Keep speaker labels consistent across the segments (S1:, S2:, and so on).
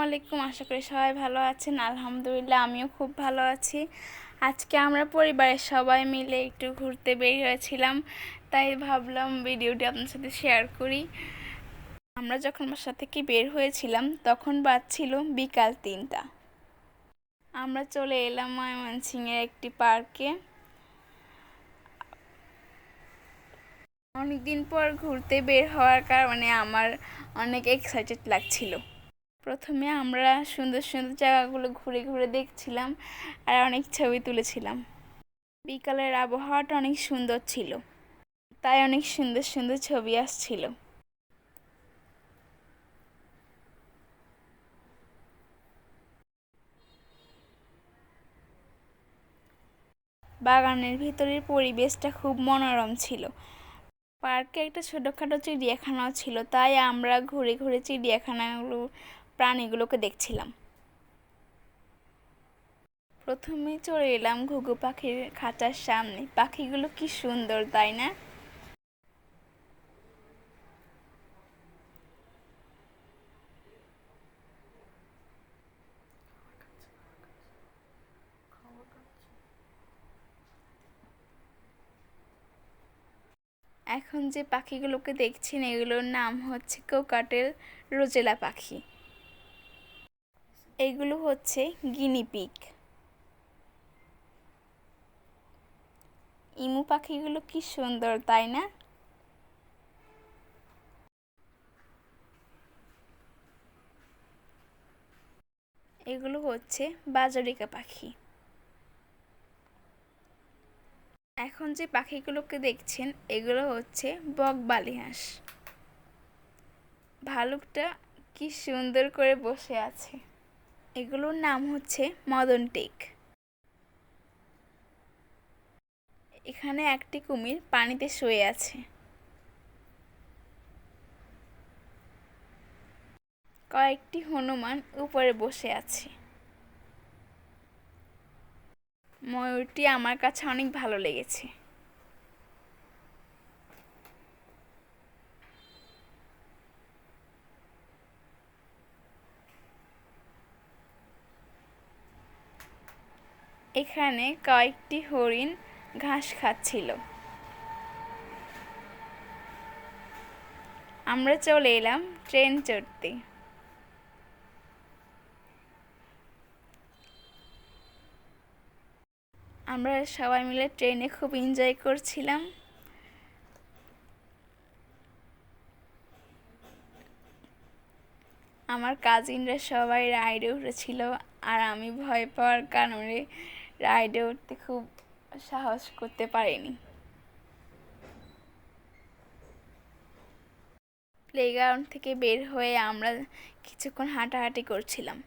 S1: আলাইকুম। আশা করি সবাই ভালো আছেন। আলহামদুলিল্লাহ আমিও খুব ভালো আছি। আজকে আমরা পরিবারের সবাই মিলে একটু ঘুরতে বের হয়েছিলাম, তাই ভাবলাম ভিডিওটি আপনার সাথে শেয়ার করি। আমরা যখন বাসা থেকে বের হয়েছিলাম তখন বাজছিল বিকাল 3টা। আমরা চলে এলাম ময়মনসিংহের একটি পার্কে। অনেকদিন পর ঘুরতে বের হওয়ার কারণে আমার অনেক এক্সাইটেড লাগছিল। প্রথমে আমরা সুন্দর সুন্দর জায়গাগুলো ঘুরে ঘুরে দেখছিলাম আর অনেক ছবি তুলেছিলাম। বিকালের আবহাওয়াটা অনেক সুন্দর ছিল, তাই অনেক সুন্দর সুন্দর ছবি আসছিল। বাগানের ভিতরের পরিবেশটা খুব মনোরম ছিল। পার্কে একটা ছোটোখাটো চিড়িয়াখানাও ছিল, তাই আমরা ঘুরে ঘুরে চিড়িয়াখানাগুলো প্রাণীগুলোকে দেখছিলাম। প্রথমে চলে এলাম ঘুঘু পাখির খাঁচার সামনে। পাখিগুলো কি সুন্দর, তাই না? এখন যে পাখিগুলোকে দেখছেন এগুলোর নাম হচ্ছে কোকাটেল রোজেলা পাখি। এগুলো হচ্ছে গিনিপিগ। ইমু পাখিগুলো কি সুন্দর, তাই না? এগুলো হচ্ছে বাজরিকা পাখি। এখন যে পাখিগুলোকে দেখছেন এগুলো হচ্ছে বকবালি হাঁস। ভালুকটা কি সুন্দর করে বসে আছে। এগুলোর নাম হচ্ছে মদন টেক। এখানে একটি কুমির পানিতে শুয়ে আছে। কয়েকটি হনুমান উপরে বসে আছে। ময়ূরটি আমার কাছে অনেক ভালো লেগেছে। এখানে কয়েকটি হরিণ ঘাস খাচ্ছিল। আমরা চলে এলাম ট্রেন চড়তে। আমরা সবাই মিলে ট্রেনে খুব এনজয় করছিলাম। আমার কাজিনরা সবাই রাইডে উঠেছিল, আর আমি ভয় পাওয়ার কারণে রাইডে উঠতে খুব সাহস করতে পারিনি। প্লেগ্রাউন্ড থেকে বের হয়ে আমরা কিছুক্ষণ হাঁটাহাঁটি করছিলাম।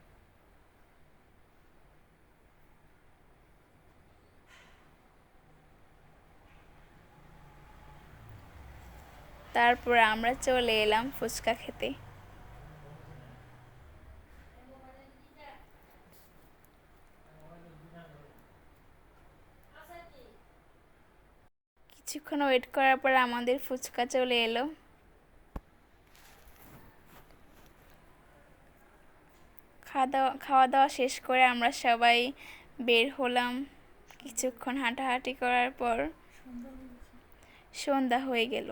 S1: তারপর আমরা চলে এলাম ফুচকা খেতে। কিছুক্ষণ ওয়েট করার পর আমাদের ফুচকা চলে এলো। খাওয়া দাওয়া শেষ করে আমরা সবাই বের হলাম। কিছুক্ষণ হাঁটাহাঁটি করার পর সন্ধ্যা হয়ে গেল।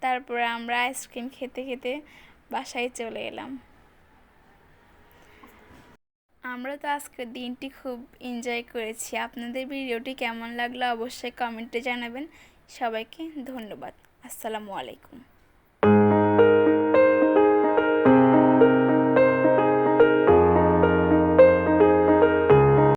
S1: তারপরে আমরা আইসক্রিম খেতে খেতে বাসায় চলে এলাম। আমরা তো আজকের দিনটি খুব এনজয় করেছি। আপনাদের ভিডিওটি কেমন লাগলো অবশ্যই কমেন্টে জানাবেন। সবাইকে ধন্যবাদ। আসসালামু আলাইকুম।